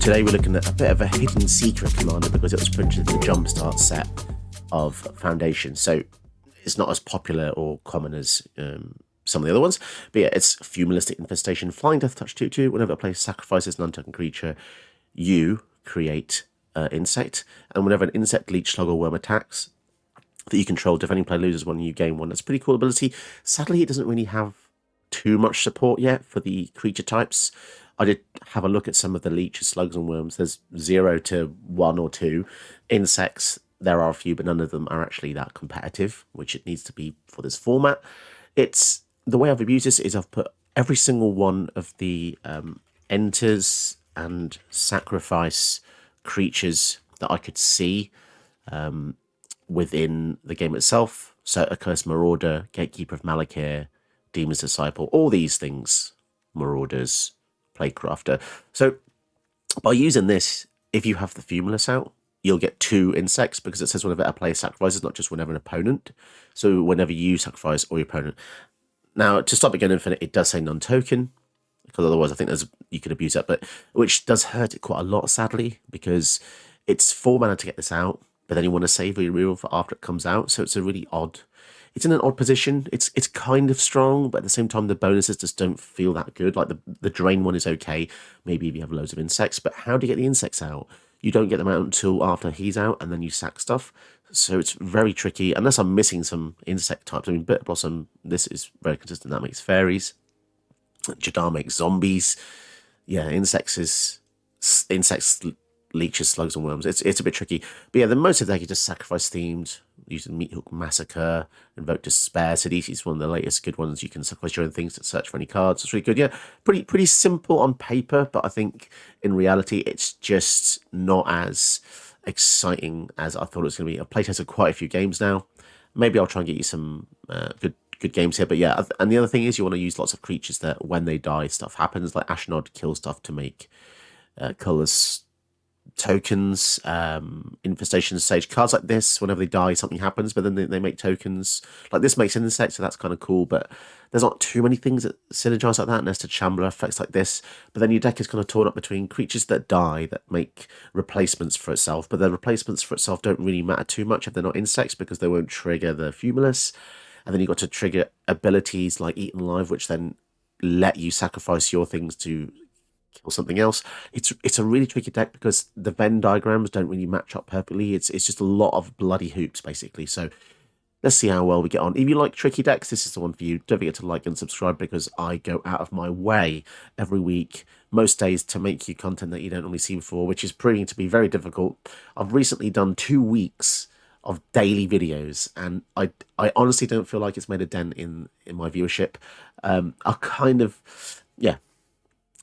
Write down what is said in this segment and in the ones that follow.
Today we're looking at a bit of a hidden secret commander because it was printed in the Jumpstart set of Foundation. So it's not as popular or common as some of the other ones. But yeah, it's Fumulus Infestation, Flying Death Touch 2/2. Whenever a player sacrifices an non-token creature, you create insect. And whenever an insect, leech, slug, or worm attacks that you control, defending player loses one, you gain one. That's a pretty cool ability. Sadly, it doesn't really have too much support yet for the creature types. I did have a look at some of the leeches, slugs, and worms. There's 0 to 1 or 2. Insects, there are a few, but none of them are actually that competitive, which it needs to be for this format. It's the way I've abused this is I've put every single one of the enters and sacrifice creatures that I could see within the game itself. So Accursed Marauder, Gatekeeper of Malakir, Demon's Disciple, all these things, Marauders, Plaguecrafter. So by using this, if you have the Fumulus out, you'll get 2 insects because it says whenever a player sacrifices, not just whenever an opponent. So whenever you sacrifice or your opponent. Now, to stop it going infinite, it does say non-token, because otherwise I think you could abuse that, but which does hurt it quite a lot, sadly, because it's 4 mana to get this out, but then you want to save your removal for after it comes out, so it's a really odd... It's in an odd position. It's kind of strong, but at the same time, the bonuses just don't feel that good. Like the drain one is okay, maybe if you have loads of insects, but how do you get the insects out? You don't get them out until after he's out, and then you sack stuff. So it's very tricky, unless I'm missing some insect types. I mean, Bitter Blossom, this is very consistent. That makes fairies. Jadar makes zombies. Yeah, insects, leeches, slugs, and worms. It's a bit tricky. But yeah, the most of the deck is just sacrifice themed, using Meathook Massacre, Invoke Despair. Sidisi is one of the latest good ones. You can sacrifice your own things to search for any cards. It's really good. Yeah, pretty simple on paper, but I think in reality it's just not as exciting as I thought it was going to be. I've playtested quite a few games now. Maybe I'll try and get you some good games here. But yeah, and the other thing is you want to use lots of creatures that when they die, stuff happens. Like Ashnod kills stuff to make colours, tokens, Infestation, Sage. Cards like this, whenever they die, something happens, but then they make tokens. Like this makes insects, so that's kind of cool, but there's not too many things that synergize like that. Nested Shambler, effects like this, but then your deck is kind of torn up between creatures that die that make replacements for itself, but the replacements for itself don't really matter too much if they're not insects because they won't trigger the Fumulus. And then you've got to trigger abilities like Eaten Alive, which then let you sacrifice your things to kill something else. It's a really tricky deck because the Venn diagrams don't really match up perfectly. It's just a lot of bloody hoops, basically. So let's see how well we get on. If you like tricky decks, this is the one for you. Don't forget to like and subscribe because I go out of my way every week, most days, to make you content that you don't normally see before, which is proving to be very difficult. I've recently done 2 weeks of daily videos, and I honestly don't feel like it's made a dent in my viewership.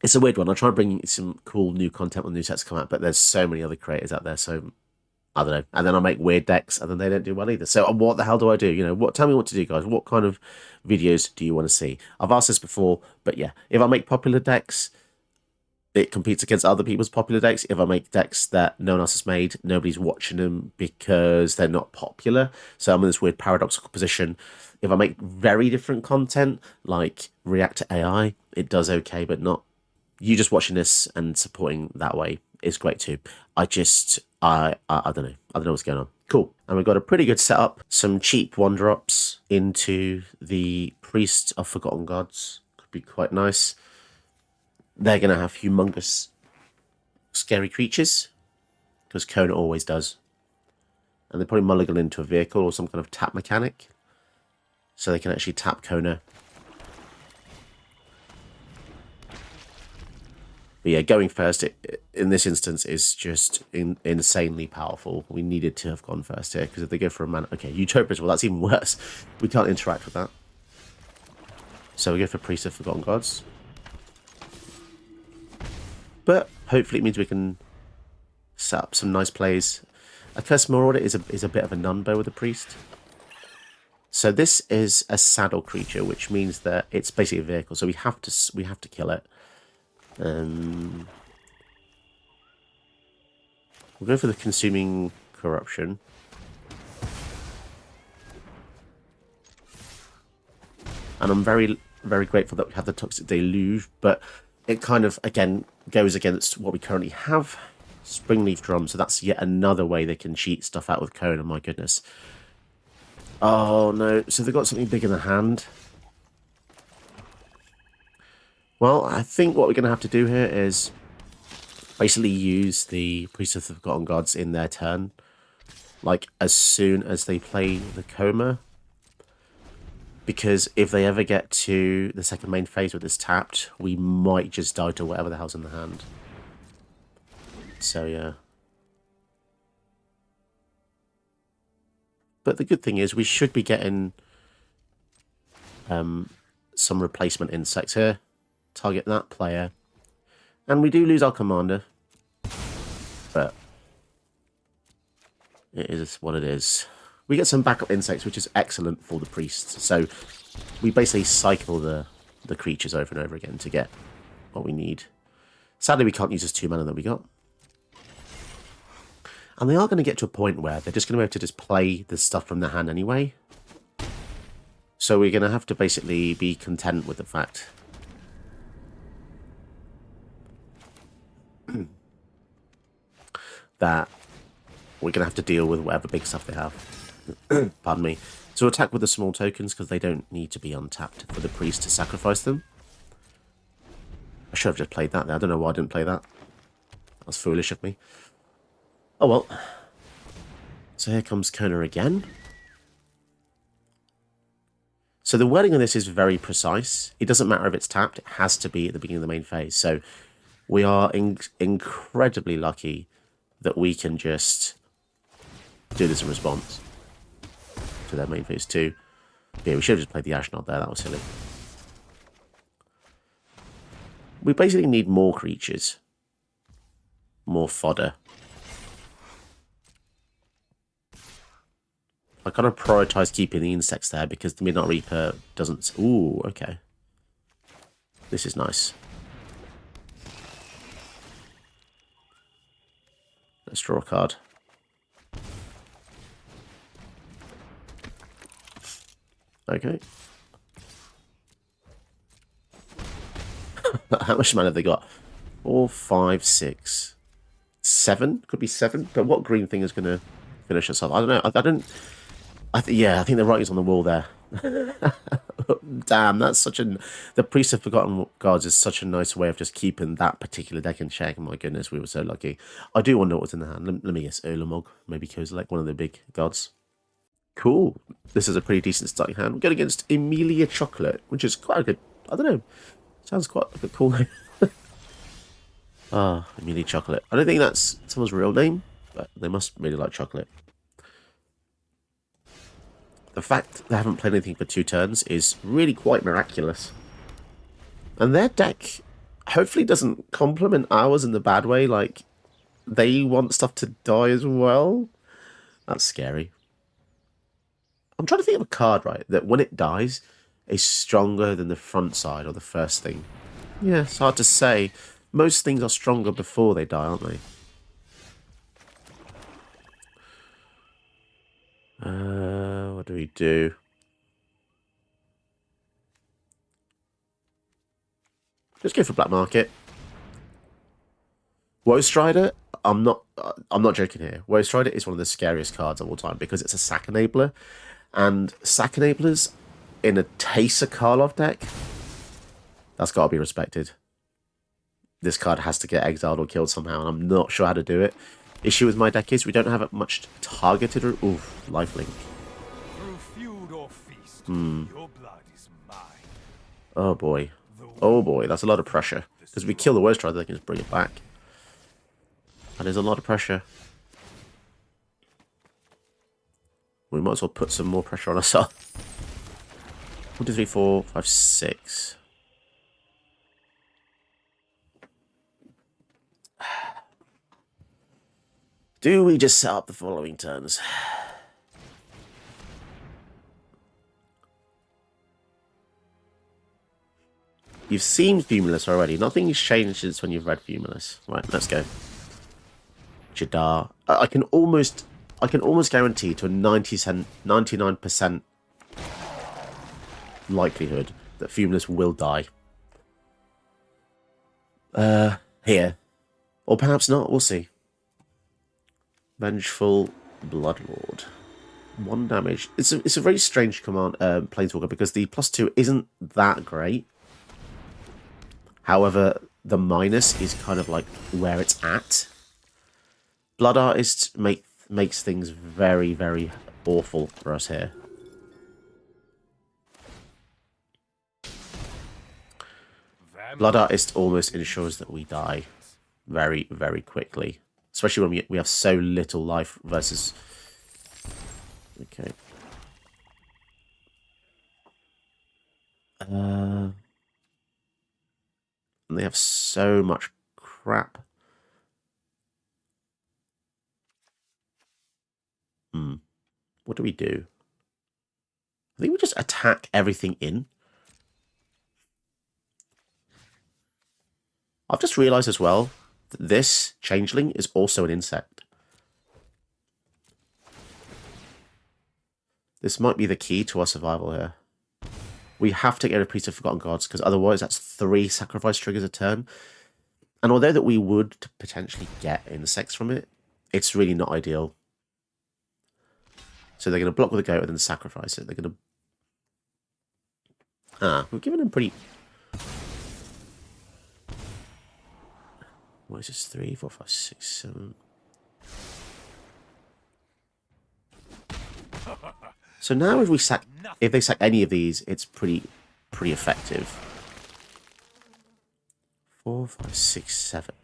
It's a weird one. I'll try and bring some cool new content when new sets come out, but there's so many other creators out there, so I don't know. And then I make weird decks, and then they don't do well either. So what the hell do I do? You know, tell me what to do, guys. What kind of videos do you want to see? I've asked this before, but yeah, if I make popular decks, it competes against other people's popular decks. If I make decks that no one else has made, nobody's watching them because they're not popular. So I'm in this weird paradoxical position. If I make very different content, like React to AI, it does okay, but not... You just watching this and supporting that way is great too. I don't know. I don't know what's going on. Cool. And we've got a pretty good setup. Some cheap 1-drops into the Priest of Forgotten Gods. Could be quite nice. They're going to have humongous scary creatures, because Kona always does. And they probably mulligan into a vehicle or some kind of tap mechanic, so they can actually tap Kona. But yeah, going first in this instance is just insanely powerful. We needed to have gone first here, because if they go for a mana... Okay, Utopias, well, that's even worse. We can't interact with that. So we go for Priest of Forgotten Gods. But hopefully it means we can set up some nice plays. Accursed Marauder is a bit of a nunbo with the Priest. So this is a saddle creature, which means that it's basically a vehicle. So we have to kill it. We'll go for the Consuming Corruption. And I'm very, very grateful that we have the Toxic Deluge, but it kind of, again, goes against what we currently have. Springleaf Drum, so that's yet another way they can cheat stuff out with Kona, my goodness. Oh, no. So they've got something big in the hand. Well, I think what we're going to have to do here is basically use the Priest of the Forgotten Gods in their turn. Like, as soon as they play the Coma. Because if they ever get to the second main phase with this tapped, we might just die to whatever the hell's in the hand. So, yeah. But the good thing is we should be getting some replacement insects here. Target that player. And we do lose our commander. But it is what it is. We get some backup insects, which is excellent for the priests. So we basically cycle the creatures over and over again to get what we need. Sadly, we can't use this 2 mana that we got. And they are going to get to a point where they're just going to be able to just play the stuff from their hand anyway. So we're going to have to basically be content with the fact that we're going to have to deal with whatever big stuff they have. Pardon me. So attack with the small tokens because they don't need to be untapped for the priest to sacrifice them. I should have just played that there. I don't know why I didn't play that. That was foolish of me. Oh well. So here comes Kona again. So the wording on this is very precise. It doesn't matter if it's tapped. It has to be at the beginning of the main phase. So we are incredibly lucky that we can just do this in response to their main phase 2. Yeah, we should have just played the Ashnod there. That was silly. We basically need more creatures. More fodder. I kind of prioritise keeping the insects there because the Midnight Reaper doesn't... Ooh, okay. This is nice. Let's draw a card. Okay. How much mana have they got? 4, 5, 6, 7? Could be 7. But what green thing is going to finish us off? I don't know. I don't... yeah, I think the writing's on the wall there. Damn, that's such a... The Priest of Forgotten Gods is such a nice way of just keeping that particular deck in check. My goodness, we were so lucky. I do wonder what's in the hand. Let me guess. Ulamog. Maybe Kozilek, one of the big gods. Cool. This is a pretty decent starting hand. We're going against Emilia Chocolate, which is quite a good... I don't know. Sounds quite like a cool name. Ah, Emilia Chocolate. I don't think that's someone's real name, but they must really like chocolate. The fact they haven't played anything for 2 turns is really quite miraculous. And their deck hopefully doesn't complement ours in the bad way. Like, they want stuff to die as well. That's scary. I'm trying to think of a card, right, that when it dies is stronger than the front side or the first thing. Yeah, it's hard to say. Most things are stronger before they die, aren't they? What do we do? Let's go for Black Market. Woe Strider, I'm not joking here. Woe Strider is one of the scariest cards of all time because it's a sack enabler. And sack enablers in a Teysa Karlov deck, that's got to be respected. This card has to get exiled or killed somehow, and I'm not sure how to do it. Issue with my deck is we don't have much targeted... Oof, lifelink. Your blood is mine. Oh boy. Oh boy, that's a lot of pressure. Because if we kill the Woe Strider, they can just bring it back. That is a lot of pressure. We might as well put some more pressure on ourselves. 1, 2, 3, 4, 5, 6. Do we just set up the following turns? You've seen Fumulus already. Nothing's changed since when you've read Fumulus. Right, let's go. Jadar. I can almost guarantee to a 99% likelihood that Fumulus will die. Here. Or perhaps not, we'll see. Vengeful Bloodlord. 1 damage. It's a very strange command, Planeswalker, because the +2 isn't that great. However, the minus is kind of like where it's at. Blood Artist makes things very, very awful for us here. Blood Artist almost ensures that we die very, very quickly. Especially when we have so little life versus... Okay. And they have so much crap. What do we do? I think we just attack everything in. I've just realised as well that this changeling is also an insect. This might be the key to our survival here. We have to get a Priest of Forgotten Gods, because otherwise that's 3 sacrifice triggers a turn. And although that we would potentially get insects from it, it's really not ideal. So they're going to block with a goat and then sacrifice it. They're going to... we've given them pretty... What is this? 3, 4, 5, 6, 7... So now if they sack any of these, it's pretty effective. 4, 5, 6, 7.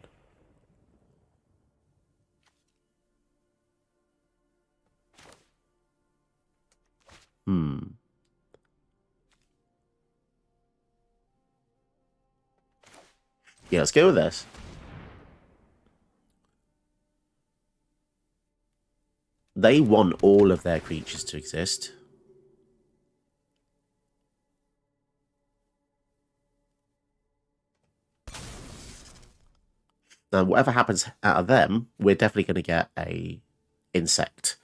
Yeah, let's go with this. They want all of their creatures to exist. Now, whatever happens out of them, we're definitely going to get a insect.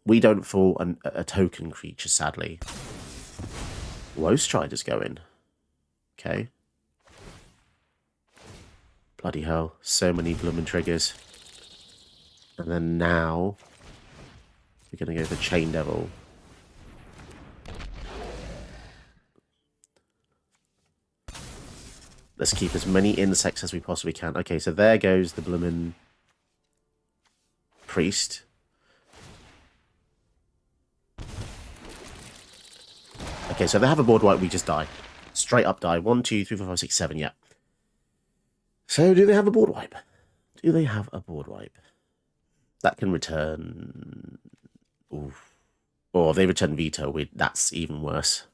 We don't fall a token creature, sadly. Woestrider's going. Okay. Bloody hell. So many blooming triggers. And then now... we're going to go for Chain Devil. Let's keep as many insects as we possibly can. Okay, so there goes the bloomin' Priest. Okay, so they have a board wipe, we just die. Straight up die. 1, 2, 3, 4, 5, 6, 7, yeah. So do they have a board wipe? Do they have a board wipe? That can return... Oof. Or if they return Veto, that's even worse.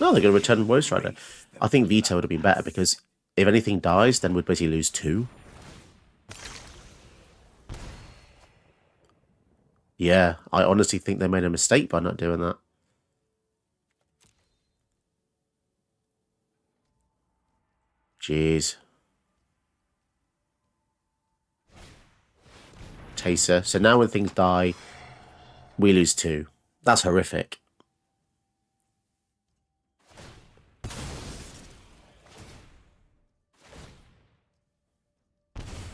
No, they're going to return Woestrider. I think Veto would have been better, because if anything dies, then we'd basically lose 2. Yeah, I honestly think they made a mistake by not doing that. Jeez. Taser. So now when things die, we lose 2. That's horrific.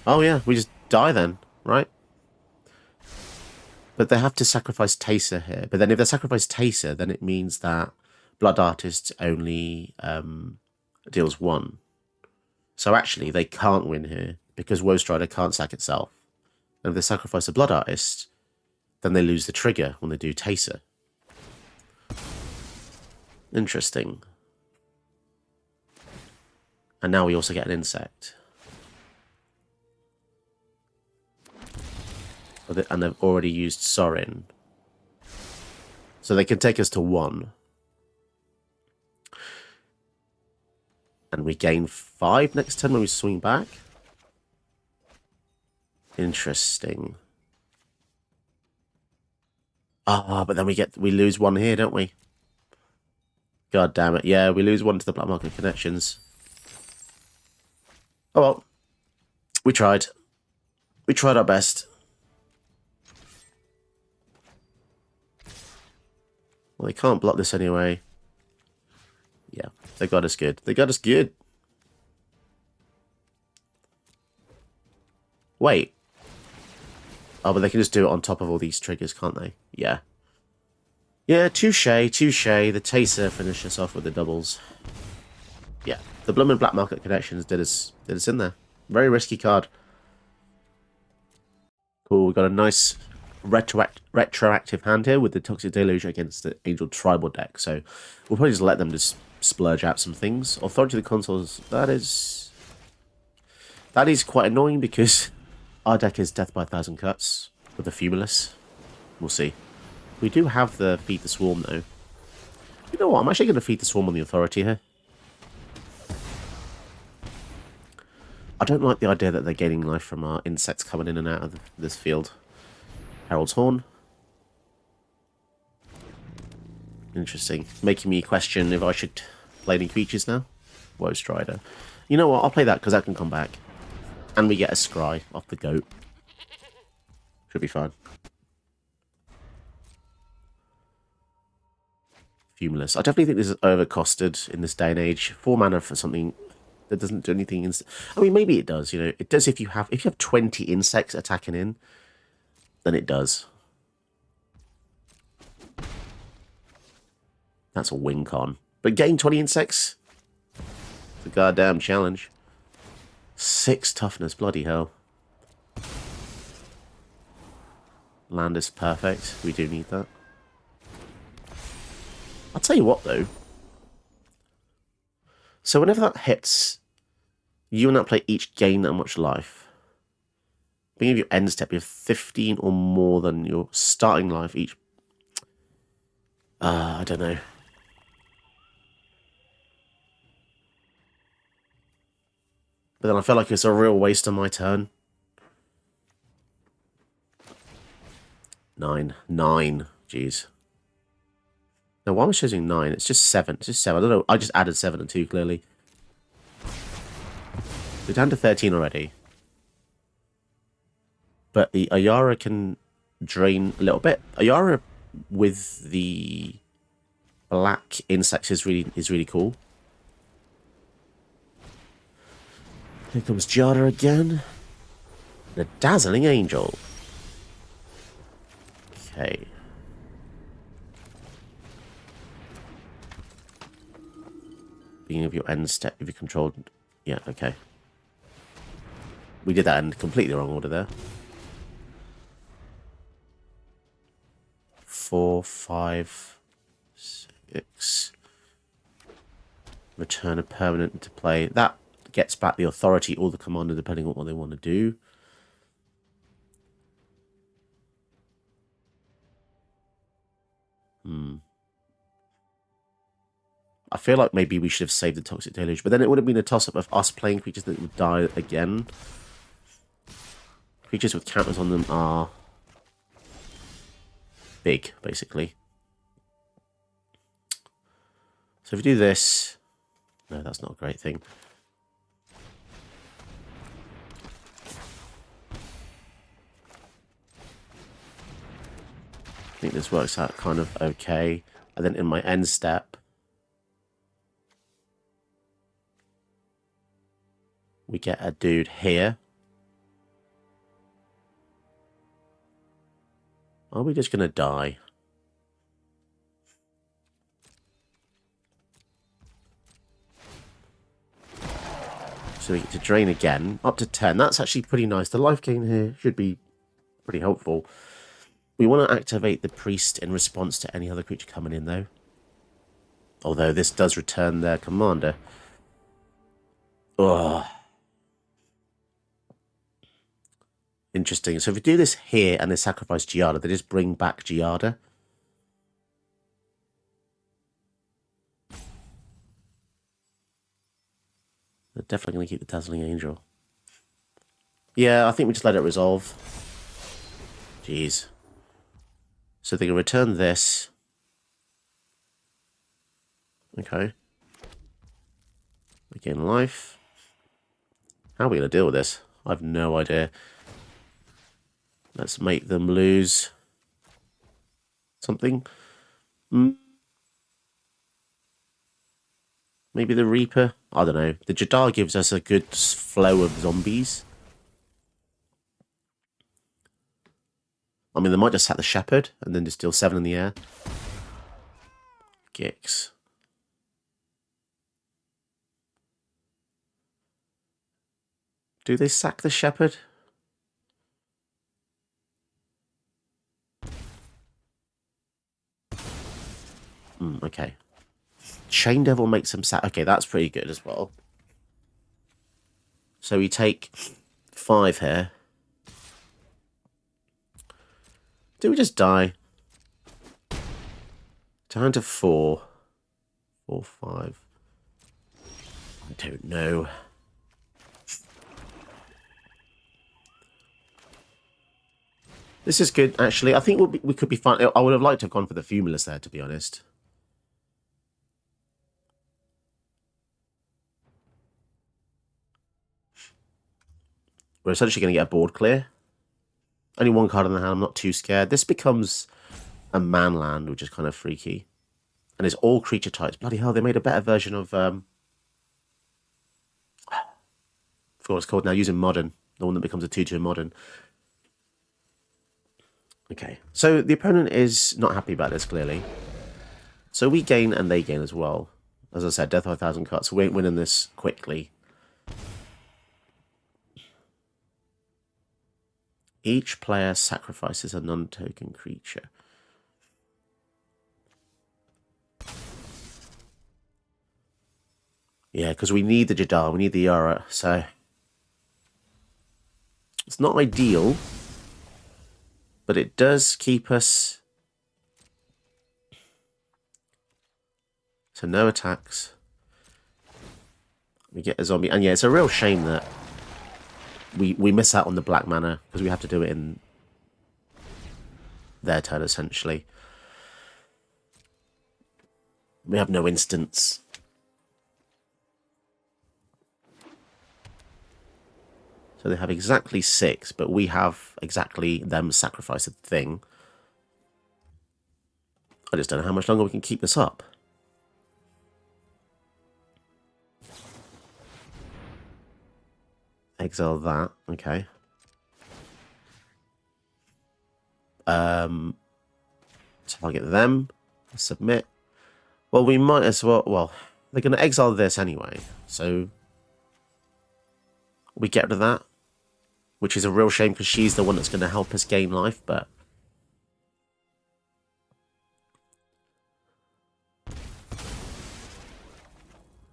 Oh yeah, we just die then, right? But they have to sacrifice Taser here. But then if they sacrifice Taser, then it means that Blood Artist only deals 1. So actually, they can't win here, because Woestrider can't sack itself. And if they sacrifice a Blood Artist, then they lose the trigger when they do Taser. Interesting. And now we also get an insect. And they've already used Sorin. So they can take us to 1. And we gain 5 next turn when we swing back. Interesting. But then we lose 1 here, don't we? God damn it. Yeah, we lose 1 to the Black Market Connections. Oh well. We tried. We tried our best. Well, they can't block this anyway. Yeah, they got us good. They got us good. Wait. Oh, but they can just do it on top of all these triggers, can't they? Yeah. Yeah, touche, touche. The Taser finished us off with the doubles. Yeah, the Bloomin' Black Market Connections did us in there. Very risky card. Cool, we got a nice retroactive hand here with the Toxic Deluge against the Angel Tribal deck. So we'll probably just let them just splurge out some things. Authority of the Consoles, that is quite annoying because our deck is Death by a Thousand Cuts with the Fumulus. We'll see. We do have the Feed the Swarm though. You know what, I'm actually going to Feed the Swarm on the Authority here. I don't like the idea that they're gaining life from our insects coming in and out of this field. Herald's Horn. Interesting. Making me question if I should play any creatures now. Woe Strider. You know what? I'll play that because that can come back. And we get a Scry off the goat. Should be fine. Fumulus. I definitely think this is overcosted in this day and age. 4 mana for something that doesn't do anything. I mean, maybe it does. You know, it does if you have 20 insects attacking in. Then it does. That's a win con. But getting 20 insects? It's a goddamn challenge. 6 toughness, bloody hell. Land is perfect. We do need that. I'll tell you what, though. So whenever that hits, you and that play each gain that much life. Beginning of your end step, you have 15 or more than your starting life each. I don't know. But then I feel like it's a real waste of my turn. 9. Jeez. Now, why am I choosing 9? It's just 7. It's just 7. I don't know. I just added 7 and 2, clearly. We're down to 13 already. But the Ayara can drain a little bit. Ayara with the black insects is really cool. Here comes Giada again. The Dazzling Angel. Okay. Beginning of your end step if you controlled. Yeah, okay. We did that in completely wrong order there. 4, 5, 6. Return a permanent into play. That gets back the authority or the commander depending on what they want to do. I feel like maybe we should have saved the Toxic Deluge, but then it would have been a toss-up of us playing creatures that would die again. Creatures with counters on them are big, basically. So if we do this... No, that's not a great thing. I think this works out kind of okay. And then in my end step... we get a dude here. Are we just going to die? So we get to drain again. Up to 10. That's actually pretty nice. The life gain here should be pretty helpful. We want to activate the priest in response to any other creature coming in, though. Although this does return their commander. Ugh. Interesting. So if we do this here and they sacrifice Giada, they just bring back Giada. They're definitely going to keep the Dazzling Angel. Yeah, I think we just let it resolve. Jeez. So they can return this. Okay. We gain life. How are we going to deal with this? I have no idea. Let's make them lose something. Maybe the Reaper? I don't know. The Jadar gives us a good flow of zombies. I mean, they might just sack the Shepherd and then just deal 7 in the air. Gix. Do they sack the Shepherd? Okay. Chain Devil makes them sack. Okay, that's pretty good as well. So we take 5 here. Do we just die? Down to 4. 4, 5. I don't know. This is good, actually. I think we could be fine. I would have liked to have gone for the Fumulus there, to be honest. We're essentially going to get a board clear. Only 1 card in the hand. I'm not too scared. This becomes a manland, which is kind of freaky. And it's all creature types. Bloody hell, they made a better version of... I forgot what it's called now, using Modern. The one that becomes a 2/2 Modern. Okay, so the opponent is not happy about this, clearly. So we gain and they gain as well. As I said, death by 1,000 cuts. We ain't winning this quickly. Each player sacrifices a non-token creature. Yeah, because we need the Jadar, we need the Yara, so... It's not ideal, but it does keep us... So no attacks. We get a zombie, and yeah, it's a real shame that we miss out on the black mana, because we have to do it in their turn, essentially. We have no instants. So they have exactly 6, but we have exactly them sacrifice a thing. I just don't know how much longer we can keep this up. Exile that, okay. Target them, submit. Well, we might as well, well, they're going to exile this anyway, so we get rid of that, which is a real shame because she's the one that's going to help us gain life, but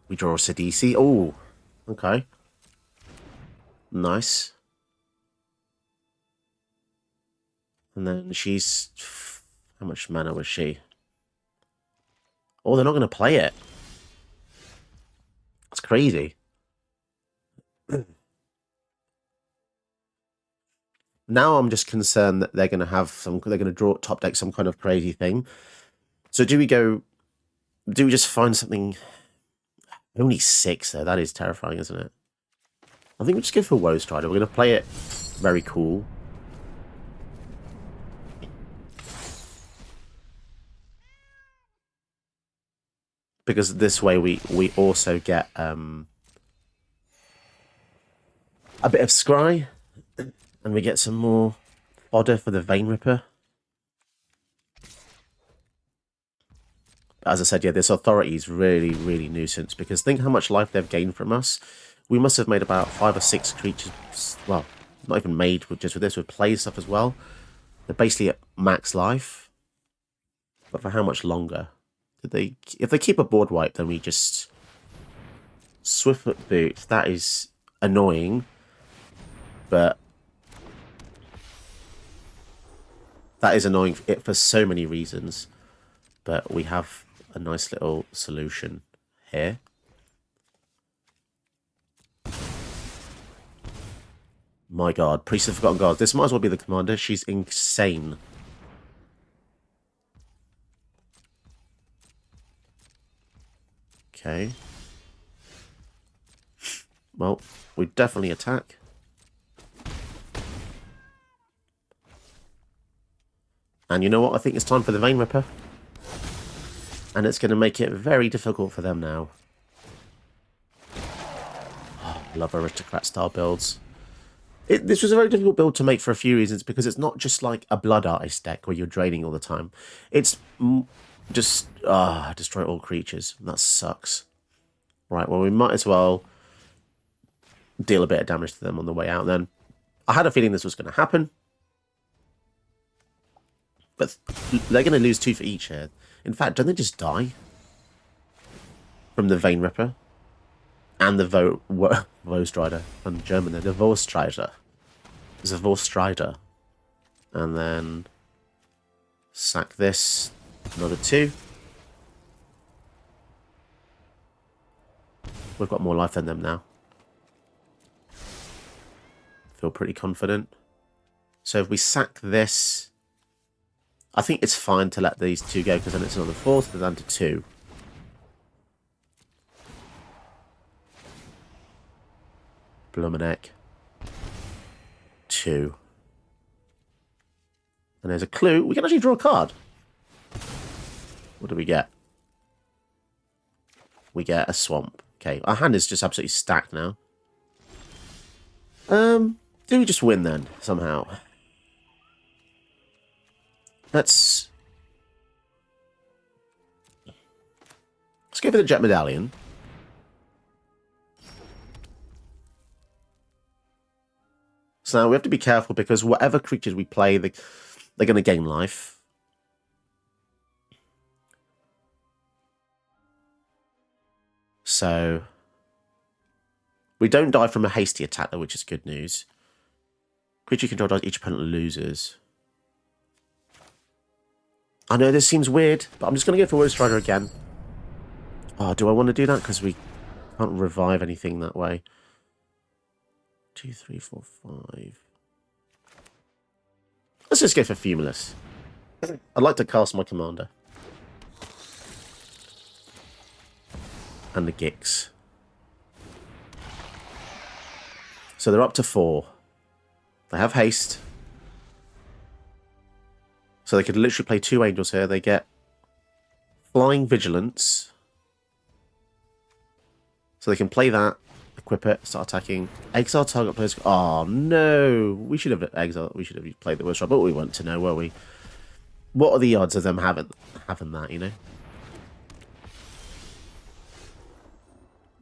we draw a Sidisi. Oh, okay. Nice. And then she's... How much mana was she? Oh, they're not going to play it. That's crazy. Now I'm just concerned that they're going to have some... They're going to draw top deck some kind of crazy thing. So do we go... Do we just find something... Only 6, though. That is terrifying, isn't it? I think we just go for Woe Strider. We're going to play it very cool. Because this way we also get a bit of Scry. And we get some more fodder for the Vein Ripper. As I said, yeah, this Authority is really, really nuisance. Because think how much life they've gained from us. We must have made about 5 or 6 creatures. Well, not even made with just with this, with play stuff as well. They're basically at max life. But for how much longer? If they keep a board wipe, then we just... Swiftfoot Boot. That is annoying. But... That is annoying for so many reasons. But we have a nice little solution here. My god, Priest of Forgotten Gods. This might as well be the commander. She's insane. Okay. Well, we definitely attack. And you know what? I think it's time for the Vein Ripper. And it's going to make it very difficult for them now. I love aristocrat-style builds. This was a very difficult build to make for a few reasons, because it's not just like a Blood Artist deck where you're draining all the time. It's just, destroy all creatures. That sucks. Right, well, we might as well deal a bit of damage to them on the way out then. I had a feeling this was going to happen. But they're going to lose 2 for each here. In fact, don't they just die? From the Vein Ripper? And the Vostrider. I'm German there. The Vostrider. There's a Vostrider. And then sack this. Another 2. We've got more life than them now. Feel pretty confident. So if we sack this, I think it's fine to let these 2 go, because then it's another 4, so they're down to 2. Blumenek. 2. And there's a clue. We can actually draw a card. What do we get? We get a swamp. Okay, our hand is just absolutely stacked now. Do we just win then, somehow? Let's go for the Jet Medallion. So now we have to be careful, because whatever creatures we play, they're going to gain life. So we don't die from a hasty attack, though, which is good news. Creature control dies, each opponent loses. I know this seems weird, but I'm just going to go for Woe Strider again. Oh, do I want to do that? Because we can't revive anything that way. 2, 3, 4, 5. Let's just go for Fumulus. I'd like to cast my commander. And the Gix. So they're up to 4. They have haste. So they could literally play 2 angels here. They get Flying Vigilance. So they can play that, equip it, start attacking. Exile target players. Oh no! We should have exiled. We should have played the worst one, but we want to know, were we? What are the odds of them having that? You know.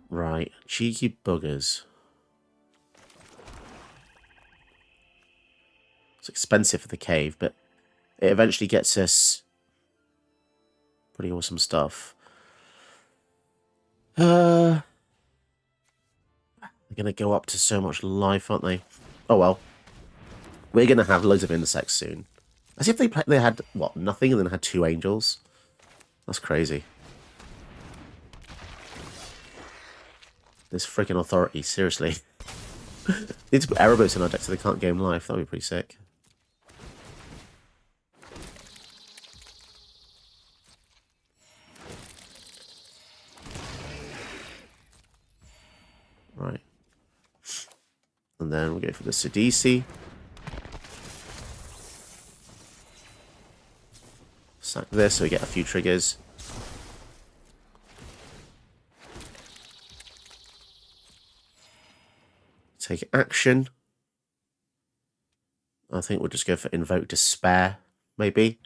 Right, cheeky buggers. It's expensive for the cave, but it eventually gets us pretty awesome stuff. They're going to go up to so much life, aren't they? Oh well. We're going to have loads of insects soon. As if they had, what, nothing, and then had 2 angels? That's crazy. This freaking authority, seriously. Need to put aeroboats in our deck so they can't game life. That would be pretty sick. Right. And then we'll go for the Sidisi. Sack this so we get a few triggers. Take action. I think we'll just go for Invoke Despair, maybe.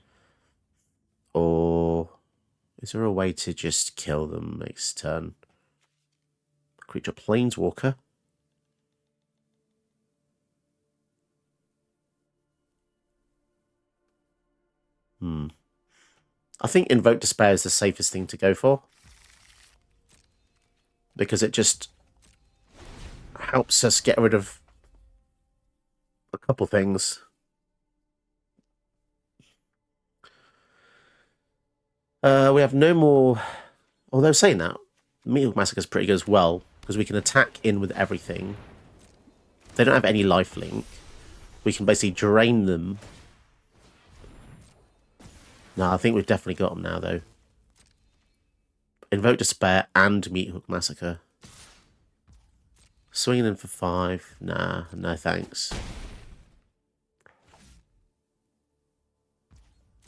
Or is there a way to just kill them next turn? Creature Planeswalker. I think Invoke Despair is the safest thing to go for. Because it just helps us get rid of a couple things. We have no more... Although saying that, Meathook Massacre is pretty good as well, because we can attack in with everything. They don't have any lifelink. We can basically drain them. No, I think we've definitely got them now, though. Invoke Despair and Meathook Massacre. Swinging in for 5. Nah, no thanks.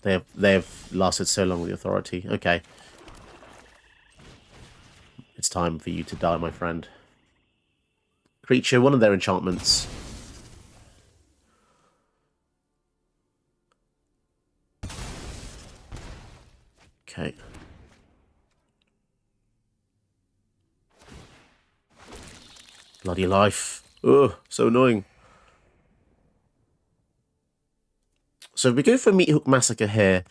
They have lasted so long with the authority. Okay. It's time for you to die, my friend. creature, one of their enchantments. Okay. Bloody life. Ugh, so annoying. So if we go for Meat Hook Massacre here,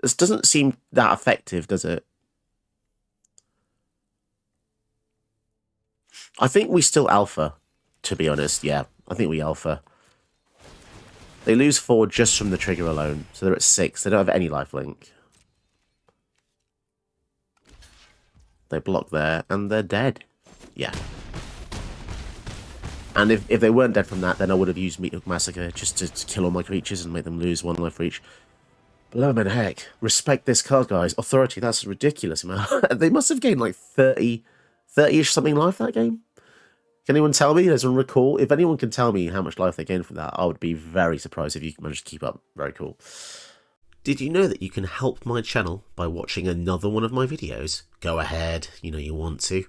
this doesn't seem that effective, does it? I think we still alpha, to be honest. Yeah, I think we alpha. They lose 4 just from the trigger alone, so they're at 6. They don't have any lifelink. They block there, and they're dead. Yeah. And if they weren't dead from that, then I would have used Meat Hook Massacre just to kill all my creatures and make them lose 1 life for each. Blooming heck. Respect this card, guys. Authority, that's ridiculous, man. They must have gained like 30-ish something life that game. Can anyone tell me? Does anyone recall? If anyone can tell me how much life they gained from that, I would be very surprised if you managed to keep up. Very cool. Did you know that you can help my channel by watching another one of my videos? Go ahead, you know you want to.